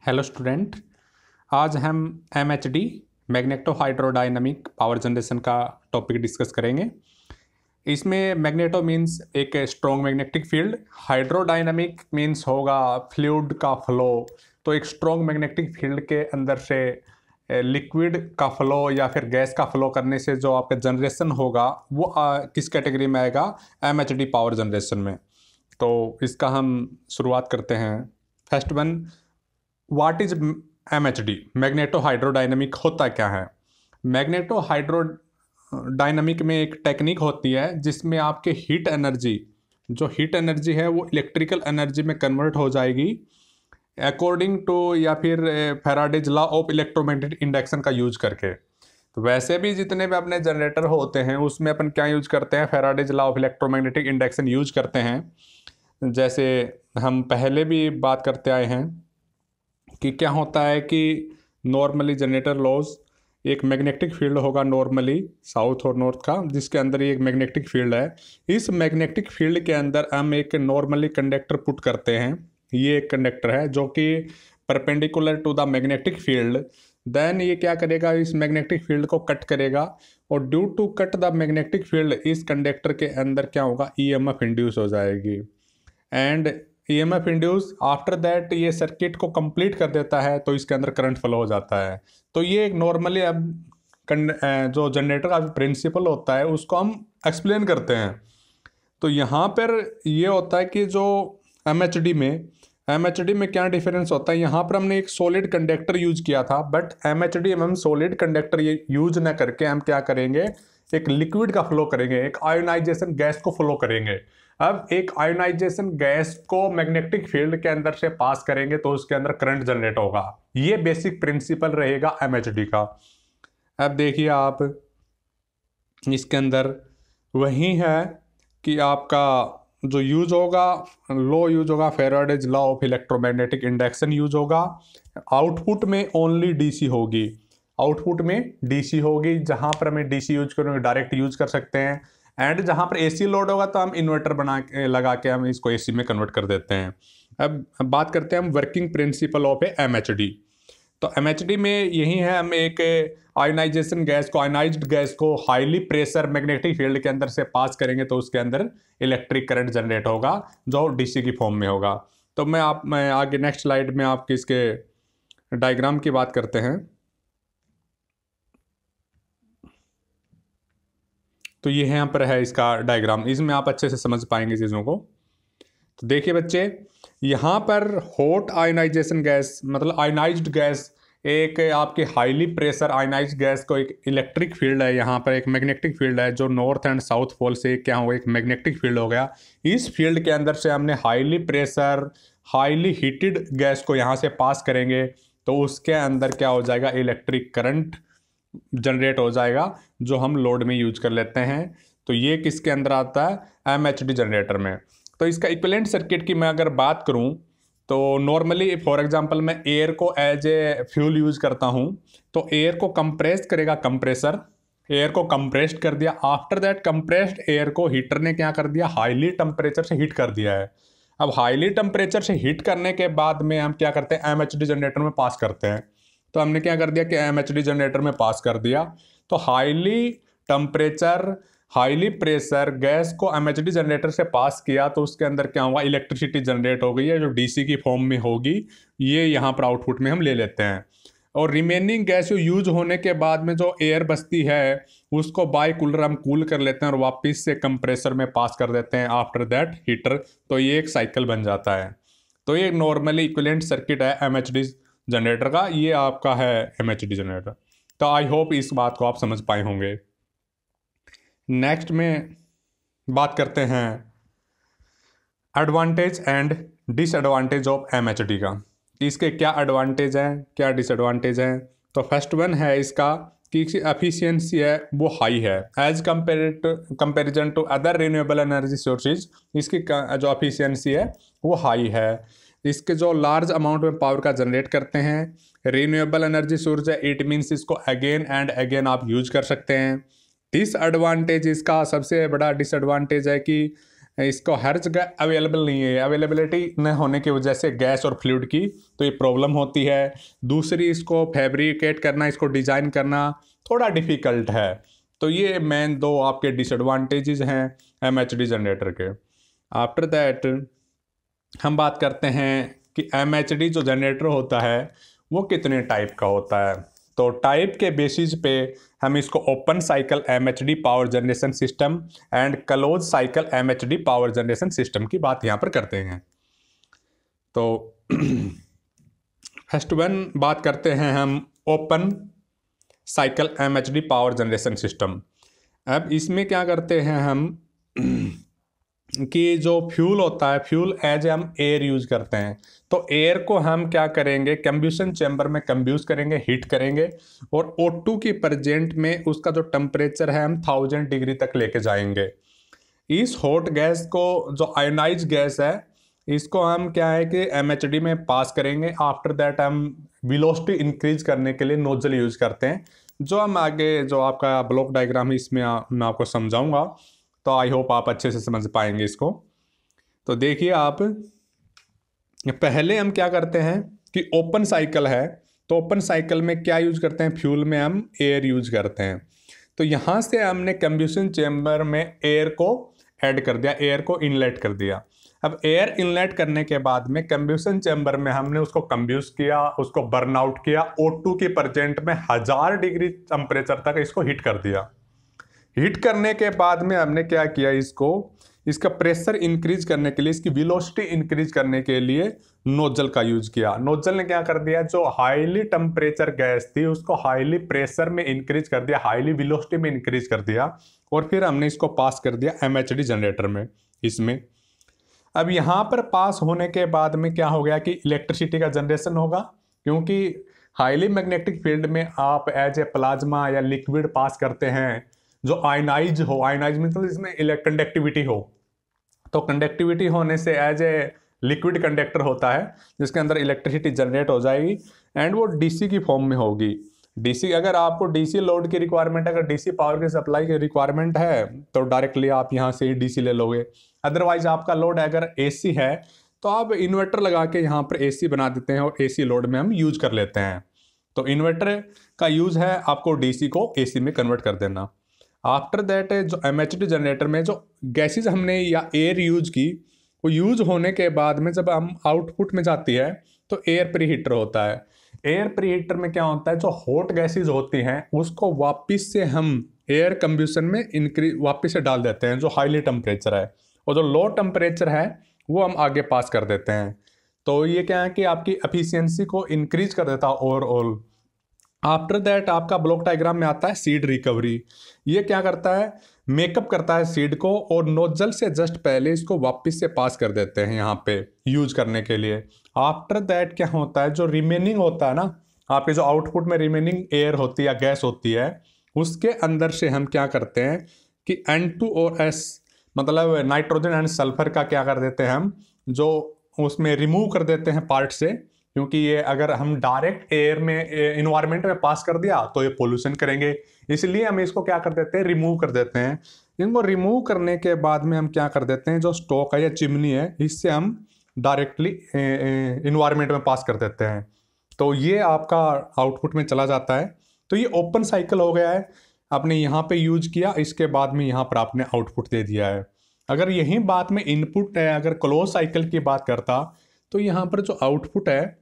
Hello student. आज हम MHD magneto hydrodynamic power generation का टॉपिक डिस्कस करेंगे। इसमें मैग्नेटो मीन्स एक strong magnetic field, hydrodynamic means होगा फ्लूइड का फ्लो। तो एक स्ट्रॉन्ग मैग्नेटिक फील्ड के अंदर से लिक्विड का फ्लो या फिर गैस का फ्लो करने से जो आपका जनरेशन होगा वो किस कैटेगरी में आएगा? MHD पावर जनरेशन में। तो इसका हम शुरुआत करते हैं। First one, what is MHD? Magneto hydrodynamic होता क्या है? मैग्नेटो हाइड्रोडायनामिक में एक टेक्निक होती है जिसमें आपके हीट एनर्जी, जो हीट एनर्जी है वो इलेक्ट्रिकल एनर्जी में कन्वर्ट हो जाएगी अकॉर्डिंग टू या फिर Faraday's law of electromagnetic induction का यूज करके। तो वैसे भी जितने भी अपने जनरेटर होते हैं उसमें अपन क्या यूज करते हैं? Faraday's law of electromagnetic induction use करते हैं। जैसे हम पहले भी बात करते आए हैं कि क्या होता है कि नॉर्मली जनरेटर लॉज, एक मैग्नेटिक फील्ड होगा नॉर्मली साउथ और नॉर्थ का, जिसके अंदर ये एक मैग्नेटिक फील्ड है। इस मैग्नेटिक फील्ड के अंदर हम एक नॉर्मली कंडक्टर पुट करते हैं। ये एक कंडक्टर है जो कि perpendicular to the magnetic field. Then ये क्या करेगा? इस मैग्नेटिक फील्ड को कट करेगा और due to cut the magnetic field इस कंडक्टर के अंदर क्या होगा? EMF इंड्यूस हो जाएगी and EMF induce after that ये सर्किट को कंप्लीट कर देता है, तो इसके अंदर करंट फ्लो हो जाता है। तो ये एक नॉर्मली अब जो जनरेटर का प्रिंसिपल होता है उसको हम एक्सप्लेन करते हैं। तो यहाँ पर ये होता है कि जो MHD में क्या डिफरेंस होता है? यहाँ पर हमने एक सॉलिड कंडक्टर यूज किया था, बट MHD में हम सॉलिड कंडक्टर ये यूज ना करके हम क्या करेंगे? एक लिक्विड का फ्लो करेंगे, एक आयोनाइजेशन गैस को फ्लो करेंगे। अब एक आयोनाइजेशन गैस को मैग्नेटिक फील्ड के अंदर से पास करेंगे तो उसके अंदर करंट जनरेट होगा। ये बेसिक प्रिंसिपल रहेगा MHD का। अब देखिए आप, इसके अंदर वही है कि आपका जो यूज होगा, लो यूज होगा, Faraday's law of electromagnetic induction use होगा। आउटपुट में ओनली DC होगी, आउटपुट में DC होगी। जहां पर हमें DC यूज करेंगे डायरेक्ट यूज कर सकते हैं, एंड जहां पर AC लोड होगा तो हम इन्वर्टर बना के लगा के हम इसको AC में कन्वर्ट कर देते हैं। अब बात करते हैं हम वर्किंग प्रिंसिपल ऑफ MHD। तो MHD में यही है, हम एक आयोनाइजेशन गैस को, आयोनाइज्ड गैस को हाईली प्रेशर मैग्नेटिक फील्ड के अंदर से पास करेंगे तो उसके अंदर इलेक्ट्रिक करंट जनरेट होगा जो DC की फॉर्म में होगा। तो मैं आगे नेक्स्ट स्लाइड में आपके इसके डायग्राम की बात करते हैं। तो ये यहाँ पर है इसका डायग्राम, इसमें आप अच्छे से समझ पाएंगे चीज़ों को। तो देखिए बच्चे, यहाँ पर हॉट आयोनाइजेशन गैस मतलब आयोनाइज्ड गैस, एक आपके हाईली प्रेशर आयोनाइज्ड गैस को एक इलेक्ट्रिक फील्ड है, यहाँ पर एक मैग्नेटिक फील्ड है जो नॉर्थ एंड साउथ पोल से क्या हो, एक मैग्नेटिक फील्ड हो गया। इस फील्ड के अंदर से हमने highly pressure highly heated gas को यहाँ से पास करेंगे तो उसके अंदर क्या हो जाएगा? इलेक्ट्रिक करंट जनरेट हो जाएगा जो हम लोड में यूज कर लेते हैं। तो ये किसके अंदर आता है? MHD जनरेटर में। तो इसका इक्विवेलेंट सर्किट की मैं अगर बात करूं तो नॉर्मली फॉर एग्जांपल मैं एयर को एज ए फ्यूल यूज करता हूं, तो एयर को कंप्रेस करेगा कंप्रेसर, एयर को कंप्रेस्ड कर दिया। आफ्टर दैट कंप्रेस्ड एयर को हीटर ने क्या कर दिया? हाईली टेम्परेचर से हीट कर दिया है। अब हाईली टेम्परेचर से हीट करने के बाद में हम क्या करते हैं? MHD जनरेटर में पास करते हैं। तो हमने क्या कर दिया कि MHD जनरेटर में पास कर दिया। तो highly temperature highly pressure gas को MHD जनरेटर से पास किया तो उसके अंदर क्या होगा? इलेक्ट्रिसिटी जनरेट हो गई है जो DC की फॉर्म में होगी, ये यहाँ पर आउटपुट में हम ले लेते हैं। और रिमेनिंग गैस यूज होने के बाद में जो एयर बचती है उसको बाय कूलर हम कूल कर लेते हैं और वापस से कंप्रेसर में पास कर देते हैं, आफ्टर दैट हीटर। तो ये एक साइकिल बन जाता है। तो ये नॉर्मली इक्विवेलेंट सर्किट है MHD जनरेटर का, ये आपका है MHD जनरेटर। तो आई होप इस बात को आप समझ पाए होंगे। नेक्स्ट में बात करते हैं advantage and disadvantage of MHD का। इसके क्या एडवांटेज हैं, क्या डिसएडवांटेज हैं? तो फर्स्ट वन है इसका कि इसकी एफिशिएंसी है वो हाई है as comparison to other renewable energy sources. इसकी जो एफिशिएंसी है वो हाई है। इसके जो लार्ज अमाउंट में पावर का जनरेट करते हैं, रिन्यूएबल एनर्जी सोर्स है, इट मीन्स इसको अगेन एंड अगेन आप यूज कर सकते हैं। डिसएडवांटेज, इसका सबसे बड़ा डिसएडवांटेज है कि इसको हर जगह अवेलेबल नहीं है, अवेलेबिलिटी न होने की वजह से गैस और फ्लूइड की तो ये प्रॉब्लम होती है। दूसरी, इसको फैब्रिकेट करना, इसको डिज़ाइन करना थोड़ा डिफ़िकल्ट है। तो ये मेन दो आपके डिसएडवांटेजेस हैं MHD जनरेटर के। आफ्टर दैट हम बात करते हैं कि MHD जो जनरेटर होता है वो कितने टाइप का होता है। तो टाइप के बेसिस पे हम इसको open cycle MHD power generation system and close cycle MHD power generation system की बात यहाँ पर करते हैं। तो फर्स्ट वन बात करते हैं हम open cycle MHD power generation system. अब इसमें क्या करते हैं हम कि जो फ्यूल होता है, फ्यूल एज हम एयर यूज करते हैं। तो एयर को हम क्या करेंगे, कंब्यूशन चैम्बर में कंब्यूज करेंगे, हीट करेंगे, और O2 की प्रेजेंट में उसका जो टेम्परेचर है हम 1000 डिग्री तक लेके जाएंगे। इस हॉट गैस को, जो आयोनाइज गैस है, इसको हम क्या है कि MHD में पास करेंगे। आफ्टर दैट हम वेलोसिटी इंक्रीज करने के लिए नोजल यूज करते हैं, जो हम आगे जो आपका ब्लॉक डायग्राम है इसमें मैं आपको समझाऊंगा। तो आई होप आप अच्छे से समझ पाएंगे इसको। तो देखिए आप, पहले हम क्या करते हैं कि ओपन साइकिल है, तो ओपन साइकिल में क्या यूज करते हैं, फ्यूल में हम एयर यूज करते हैं। तो यहाँ से हमने कंब्यूशन चेम्बर में एयर को ऐड कर दिया, एयर को इनलेट कर दिया। अब एयर इनलेट करने के बाद में कंब्यूशन चेम्बर में हमने उसको कंब्यूज किया, उसको बर्न आउट किया, O2 की प्रेजेंट में 1000 डिग्री टेम्परेचर तक इसको हीट कर दिया। हीट करने के बाद में हमने क्या किया, इसका प्रेशर इंक्रीज करने के लिए, इसकी वेलोसिटी इंक्रीज करने के लिए नोजल का यूज किया। नोजल ने क्या कर दिया, जो हाईली टेम्परेचर गैस थी उसको हाईली प्रेशर में इंक्रीज कर दिया, हाईली वेलोसिटी में इंक्रीज कर दिया, और फिर हमने इसको पास कर दिया MHD जनरेटर में। इसमें अब यहाँ पर पास होने के बाद में क्या हो गया कि इलेक्ट्रिसिटी का जनरेशन होगा, क्योंकि हाईली मैग्नेटिक फील्ड में आप एज ए प्लाज्मा या लिक्विड पास करते हैं जो आयनाइज हो। आयनाइज मतलब इसमें कंडक्टिविटी हो, तो कंडक्टिविटी होने से एज ए लिक्विड कंडक्टर होता है जिसके अंदर इलेक्ट्रिसिटी जनरेट हो जाएगी, एंड वो DC की फॉर्म में होगी। DC, अगर आपको DC लोड की रिक्वायरमेंट, अगर DC पावर की सप्लाई की रिक्वायरमेंट है तो डायरेक्टली आप यहाँ से ही DC ले लोगे। अदरवाइज आपका लोड अगर AC है तो आप इन्वर्टर लगा के यहाँ पर AC बना देते हैं और AC लोड में हम यूज कर लेते हैं। तो इन्वर्टर का यूज है आपको DC को AC में कन्वर्ट कर देना। आफ्टर दैट जो MHD जनरेटर में जो गैसेज हमने या एयर यूज की, वो यूज होने के बाद में जब हम आउटपुट में जाती है तो एयर प्रीहीटर होता है। एयर प्रीहीटर में क्या होता है, जो हॉट गैसेज होती हैं उसको वापस से हम एयर कंब्यूशन में वापस से डाल देते हैं, जो हाईली टेम्परेचर है, और जो लो टेम्परेचर है वो हम आगे पास कर देते हैं। तो ये क्या है कि आपकी एफिशिएंसी को इंक्रीज कर देता है ओवरऑल। आफ्टर दैट आपका ब्लॉक डायग्राम में आता है सीड रिकवरी। ये क्या करता है, मेकअप करता है सीड को, और नोजल से जस्ट पहले इसको वापस से पास कर देते हैं यहाँ पे यूज करने के लिए। आफ्टर दैट क्या होता है, जो रिमेनिंग होता है ना, आपके जो आउटपुट में रिमेनिंग एयर होती है या गैस होती है, उसके अंदर से हम क्या करते हैं कि N2 और S मतलब नाइट्रोजन एंड सल्फर का क्या कर देते हैं हम, जो उसमें रिमूव कर देते हैं पार्ट से, क्योंकि ये अगर हम डायरेक्ट एयर में इन्वायरमेंट में पास कर दिया तो ये पोल्यूशन करेंगे, इसलिए हम इसको क्या कर देते हैं, रिमूव कर देते हैं। इनको रिमूव करने के बाद में हम क्या कर देते हैं, जो स्टोक है या चिमनी है, इससे हम डायरेक्टली इन्वायरमेंट में पास कर देते हैं। तो ये आपका आउटपुट में चला जाता है। तो ये ओपन साइकिल हो गया है, आपने यहाँ पे यूज किया, इसके बाद में यहाँ पर आपने आउटपुट दे दिया है। अगर यही बात में इनपुट है, अगर क्लोज साइकिल की बात करता तो यहाँ पर जो आउटपुट है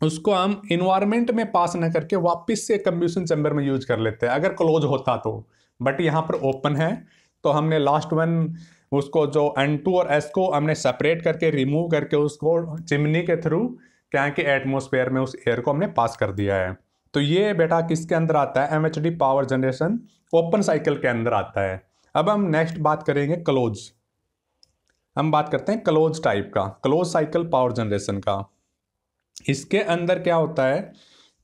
उसको हम इन्वायरमेंट में पास न करके वापस से कंब्यूशन चैम्बर में यूज कर लेते हैं, अगर क्लोज होता तो। बट यहाँ पर ओपन है, तो हमने लास्ट वन उसको जो N2 और S को हमने सेपरेट करके रिमूव करके उसको चिमनी के थ्रू क्या है कि एटमोसफेयर में उस एयर को हमने पास कर दिया है। तो ये बेटा किसके अंदर आता है, MHD power generation open cycle के अंदर आता है। अब हम नेक्स्ट बात करेंगे क्लोज। हम बात करते हैं क्लोज टाइप का, क्लोज साइकिल पावर जनरेशन का। इसके अंदर क्या होता है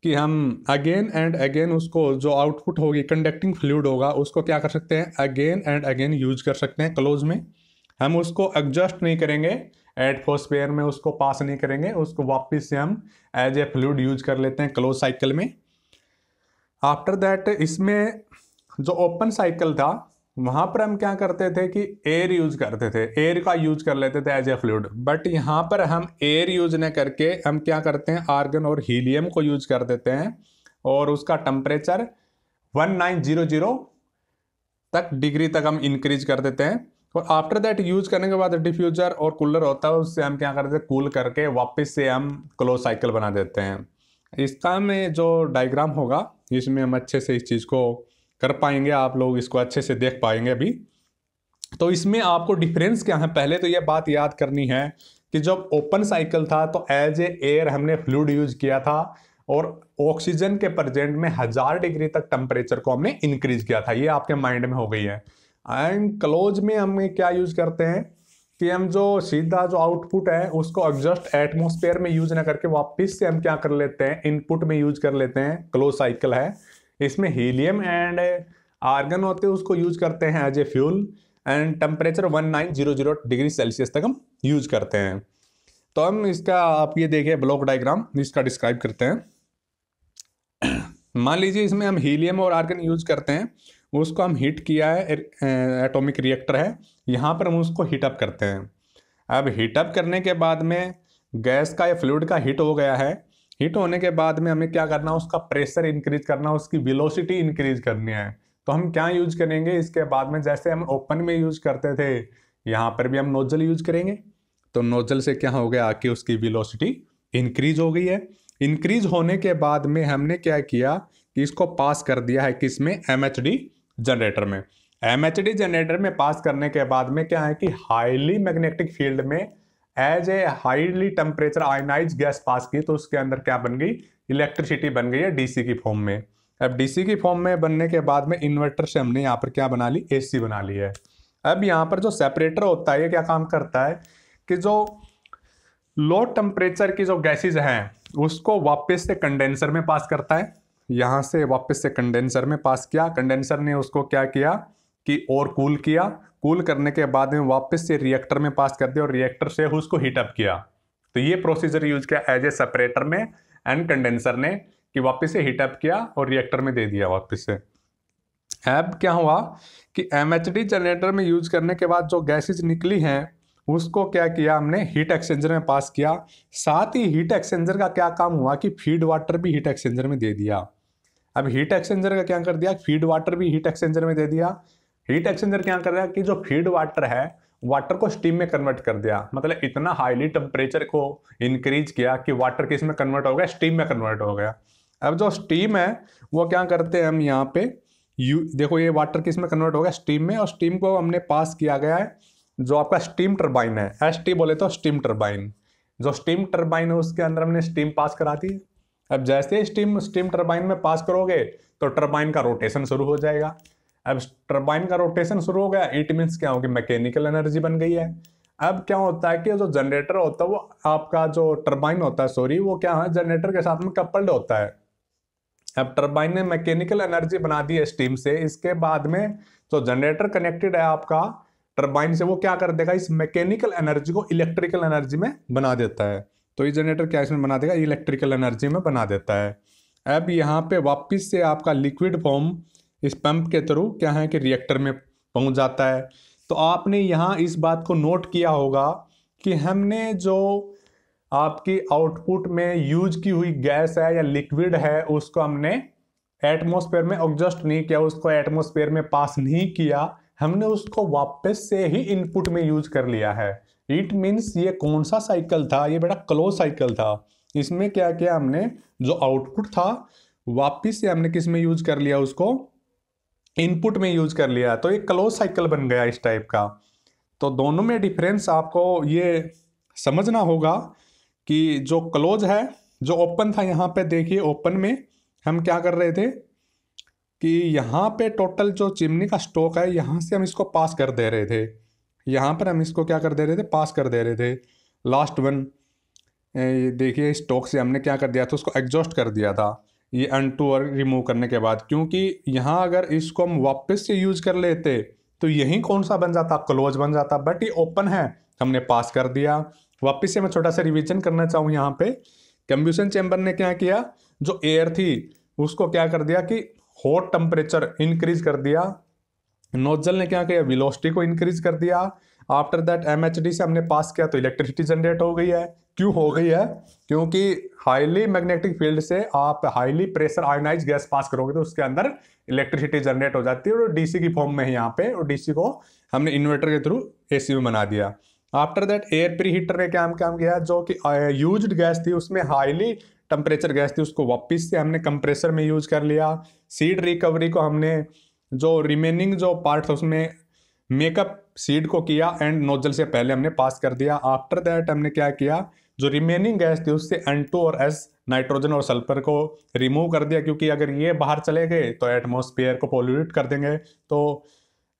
कि हम अगेन एंड अगेन उसको जो आउटपुट होगी, कंडक्टिंग फ्लूइड होगा, उसको क्या कर सकते हैं, अगेन एंड अगेन यूज कर सकते हैं क्लोज में। हम उसको एडजस्ट नहीं करेंगे, एटमॉस्फेयर में उसको पास नहीं करेंगे, उसको वापस से हम एज ए फ्लूइड यूज कर लेते हैं क्लोज साइकिल में। आफ्टर दैट इसमें जो ओपन साइकिल था वहां पर हम क्या करते थे कि एयर यूज करते थे, एयर का यूज कर लेते थे एज ए फ्लूइड। बट यहाँ पर हम एयर यूज न करके हम क्या करते हैं, आर्गन और हीलियम को यूज कर देते हैं और उसका टेम्परेचर 1900 तक डिग्री तक हम इंक्रीज कर देते हैं। और आफ्टर दैट यूज करने के बाद डिफ्यूजर और कूलर होता है, उससे हम क्या करते हैं, कूल करके वापस से हम क्लोज साइकिल बना देते हैं। इसका में जो डायग्राम होगा इसमें हम अच्छे से इस चीज़ को कर पाएंगे, आप लोग इसको अच्छे से देख पाएंगे अभी। तो इसमें आपको डिफरेंस क्या है, पहले तो ये बात याद करनी है कि जब ओपन साइकिल था तो एज ए एयर हमने फ्लूइड यूज किया था और ऑक्सीजन के प्रेजेंट में 1000 डिग्री तक टेम्परेचर को हमने इंक्रीज किया था, ये आपके माइंड में हो गई है। एंड क्लोज में हम क्या यूज करते हैं कि हम जो सीधा जो आउटपुट है उसको एग्जॉस्ट एटमॉस्फेयर में यूज ना करके वापस से हम क्या कर लेते हैं, इनपुट में यूज कर लेते हैं। क्लोज साइकिल है, इसमें हीलियम एंड आर्गन होते हैं, उसको यूज करते हैं as a fuel and temperature 1900 degree Celsius तक हम यूज करते हैं। तो हम इसका आप ये देखिए ब्लॉक डायग्राम इसका डिस्क्राइब करते हैं। मान लीजिए इसमें हम हीलियम और आर्गन यूज करते हैं, उसको हम हीट किया है, एटॉमिक रिएक्टर है, यहाँ पर हम उसको हीटअप करते हैं। अब हीटअप करने के बाद में गैस का या फ्लूइड का हीट हो गया है। हीट होने के बाद में हमें क्या करना है, उसका प्रेशर इंक्रीज करना, उसकी वेलोसिटी इंक्रीज करनी है। तो हम क्या यूज करेंगे इसके बाद में, जैसे हम ओपन में यूज करते थे यहाँ पर भी हम नोजल यूज करेंगे। तो नोजल से क्या हो गया कि उसकी वेलोसिटी इंक्रीज हो गई है। इंक्रीज होने के बाद में हमने क्या किया कि इसको पास कर दिया है किसमें, एमएचडी जनरेटर में। एमएचडी जनरेटर में पास करने के बाद में क्या है कि हाईली मैग्नेटिक फील्ड में as a highly temperature ionize gas pass की, तो उसके अंदर क्या बन गई, इलेक्ट्रिसिटी बन गई है डीसी की फॉर्म में। अब डीसी की फॉर्म में बनने के बाद में इन्वर्टर से हमने यहाँ पर क्या बना ली, एसी बना ली है। अब यहाँ पर जो सेपरेटर होता है ये क्या काम करता है कि जो लो टेम्परेचर की जो गैसेज हैं उसको वापस से कंडेंसर में पास करता है। यहाँ से वापस से कंडेंसर में पास किया, कंडेंसर ने उसको क्या किया कि और कूल किया, कूल करने के बाद में वापस से रिएक्टर में पास कर दिया और रिएक्टर से उसको हीटअप किया। तो ये प्रोसीजर यूज किया एज ए सेपरेटर में एंड कंडेंसर ने कि वापस से हीटअप किया और रिएक्टर में दे दिया वापस से। अब क्या हुआ कि एमएचडी जनरेटर में यूज करने के बाद जो गैसेज निकली हैं उसको क्या किया हमने, हीट एक्सचेंजर में पास किया। साथ ही हीट एक्सचेंजर का क्या काम हुआ कि फीड वाटर भी हीट एक्सचेंजर में दे दिया। अब हीट एक्सचेंजर का क्या कर दिया, फीड वाटर भी हीट एक्सचेंजर में दे दिया। हीट एक्सचेंजर क्या कर रहा है कि जो फीड वाटर है वाटर को स्टीम में कन्वर्ट कर दिया, मतलब इतना हाईली टेम्परेचर को इंक्रीज किया कि वाटर किस में कन्वर्ट हो गया, स्टीम में कन्वर्ट हो गया। अब जो स्टीम है वो क्या करते हैं हम यहाँ पे देखो ये वाटर किस में कन्वर्ट हो गया, स्टीम में, और स्टीम को हमने पास किया गया है जो आपका स्टीम टरबाइन है, एसटी बोले तो स्टीम टरबाइन। जो स्टीम टरबाइन है उसके अंदर हमने स्टीम पास करा दी। अब जैसे स्टीम टरबाइन में पास करोगे तो टरबाइन का रोटेशन शुरू हो जाएगा। अब टरबाइन का रोटेशन शुरू हो गया, इट मीन्स क्या होगी, मैकेनिकल एनर्जी बन गई है। अब क्या होता है कि जो जनरेटर होता है वो आपका जो टरबाइन होता है, सॉरी, वो क्या है जनरेटर के साथ में कपल्ड होता है। अब टरबाइन ने मैकेनिकल एनर्जी बना दी है स्टीम से, इसके बाद में जो जनरेटर कनेक्टेड है आपका टरबाइन से वो क्या कर देगा, इस मैकेनिकल एनर्जी को इलेक्ट्रिकल एनर्जी में बना देता है। तो ये जनरेटर क्या इसमें बना देगा, इलेक्ट्रिकल एनर्जी में बना देता है। अब यहाँ पे वापस से आपका लिक्विड फॉर्म इस पंप के थ्रू क्या है कि रिएक्टर में पहुँच जाता है। तो आपने यहाँ इस बात को नोट किया होगा कि हमने जो आपकी आउटपुट में यूज की हुई गैस है या लिक्विड है उसको हमने एटमॉस्फेयर में एडजस्ट नहीं किया, उसको एटमॉस्फेयर में पास नहीं किया, हमने उसको वापस से ही इनपुट में यूज कर लिया है। इट मीन्स ये कौन सा साइकिल था, ये बड़ा क्लोज साइकिल था। इसमें क्या किया हमने, जो आउटपुट था वापस से हमने किस में यूज कर लिया, उसको इनपुट में यूज कर लिया। तो ये क्लोज साइकिल बन गया इस टाइप का। तो दोनों में डिफरेंस आपको ये समझना होगा कि जो क्लोज है, जो ओपन था, यहाँ पे देखिए ओपन में हम क्या कर रहे थे कि यहाँ पे टोटल जो चिमनी का स्टॉक है यहाँ से हम इसको पास कर दे रहे थे, यहाँ पर हम इसको क्या कर दे रहे थे, पास कर दे रहे थे। लास्ट वन देखिए स्टॉक से हमने क्या कर दिया था, उसको एग्जॉस्ट कर दिया था ये अनटू और रिमूव करने के बाद, क्योंकि यहाँ अगर इसको हम वापस से यूज कर लेते तो यही कौन सा बन जाता, क्लोज बन जाता। बट ये ओपन है, हमने पास कर दिया। वापस से मैं छोटा सा रिवीजन करना चाहूँ यहाँ पे, कंबशन चैम्बर ने क्या किया, जो एयर थी उसको क्या कर दिया कि हॉट टेम्परेचर इंक्रीज कर दिया नोजल ने क्या किया, वेलोसिटी को इंक्रीज कर दिया। आफ्टर दैट एमएचडी से हमने पास किया तो इलेक्ट्रिसिटी जनरेट हो गई है। क्यों हो गई है? क्योंकि हाईली मैग्नेटिक फील्ड से आप highly pressure ionise gas pass करोगे तो उसके अंदर इलेक्ट्रिसिटी जनरेट हो जाती है, और डीसी की फॉर्म में है यहाँ पे, और डीसी को हमने इन्वर्टर के थ्रू एसी में बना दिया। After that air pre heater ने क्या काम किया, जो कि यूज्ड गैस थी उसमें हाईली टेम्परेचर गैस थी उसको वापस से हमने कंप्रेसर में यूज कर लिया। सीड रिकवरी को हमने जो रिमेनिंग जो पार्ट था उसमें मेकअप सीड को किया एंड नोजल से पहले हमने पास कर दिया। आफ्टर दैट हमने क्या किया, जो रिमेनिंग गैस थी उससे N2 और S नाइट्रोजन और सल्फर को रिमूव कर दिया, क्योंकि अगर ये बाहर चले गए तो एटमॉस्फेयर को पोल्यूट कर देंगे। तो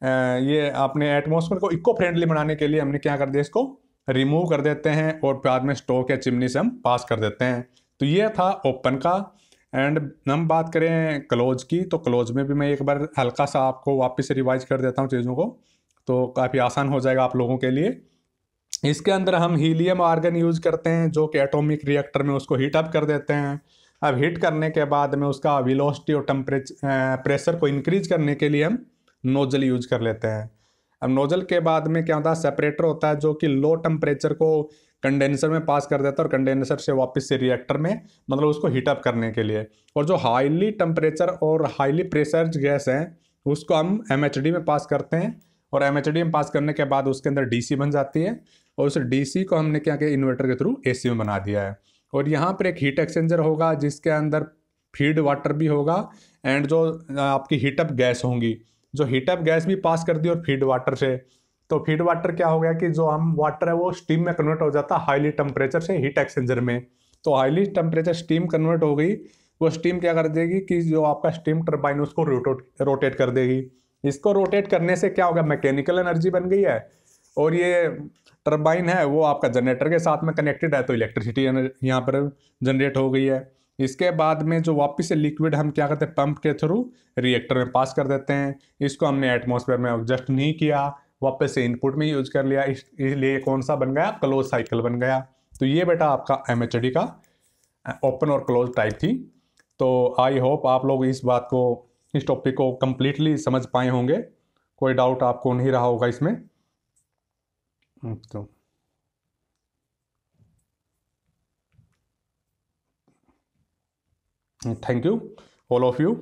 ये अपने एटमॉस्फेयर को इको फ्रेंडली बनाने के लिए हमने क्या कर दिया, इसको रिमूव कर देते हैं और बाद में स्टोक या चिमनी से हम पास कर देते हैं। तो ये था ओपन का। एंड हम बात करें क्लोज की, तो क्लोज में भी मैं एक बार हल्का सा आपको वापस से रिवाइज कर देता हूँ चीज़ों को, तो काफ़ी आसान हो जाएगा आप लोगों के लिए। इसके अंदर हम हीलियम आर्गन यूज करते हैं, जो कि एटॉमिक रिएक्टर में उसको हीट अप कर देते हैं। अब हीट करने के बाद में उसका वेलोसिटी और टेम्परेचर प्रेशर को इंक्रीज करने के लिए हम नोजल यूज कर लेते हैं। अब नोजल के बाद में क्या होता है, सेपरेटर होता है जो कि लो टेम्परेचर को कंडेंसर में पास कर देता है और कंडेंसर से वापस से रिएक्टर में, मतलब उसको हीट अप करने के लिए। और जो हाईली टेम्परेचर और हाईली प्रेशर गैस है उसको हम एमएचडी में पास करते हैं, और एमएचडी में पास करने के बाद उसके अंदर डीसी बन जाती है, और उस डीसी को हमने क्या किया, इन्वर्टर के थ्रू एसी में बना दिया है। और यहाँ पर एक हीट एक्सचेंजर होगा जिसके अंदर फीड वाटर भी होगा, एंड जो आपकी हीटअप गैस होंगी, जो हीटअप गैस भी पास कर दी और फीड वाटर से। तो फीड वाटर क्या हो गया कि जो हम वाटर है वो स्टीम में कन्वर्ट हो जाता है हाईली टेम्परेचर से हीट एक्सचेंजर में। तो हाईली टेम्परेचर स्टीम कन्वर्ट हो गई, वो स्टीम क्या कर देगी कि जो आपका स्टीम टरबाइन उसको रोटेट कर देगी। इसको रोटेट करने से क्या होगा, मैकेनिकल एनर्जी बन गई है, और ये टरबाइन है वो आपका जनरेटर के साथ में कनेक्टेड है, तो इलेक्ट्रिसिटी यहाँ पर जनरेट हो गई है। इसके बाद में जो वापस से लिक्विड हम क्या करते हैं, पंप के थ्रू रिएक्टर में पास कर देते हैं। इसको हमने एटमॉस्फेयर में एडजस्ट नहीं किया, वापस से इनपुट में यूज कर लिया, इसलिए कौन सा बन गया, क्लोज साइकिल बन गया। तो ये बेटा आपका एमएचडी का ओपन और क्लोज टाइप थी। तो आई होप आप लोग इस बात को, इस टॉपिक को कंप्लीटली समझ पाए होंगे, कोई डाउट आपको नहीं रहा होगा इसमें। तो thank you all of you.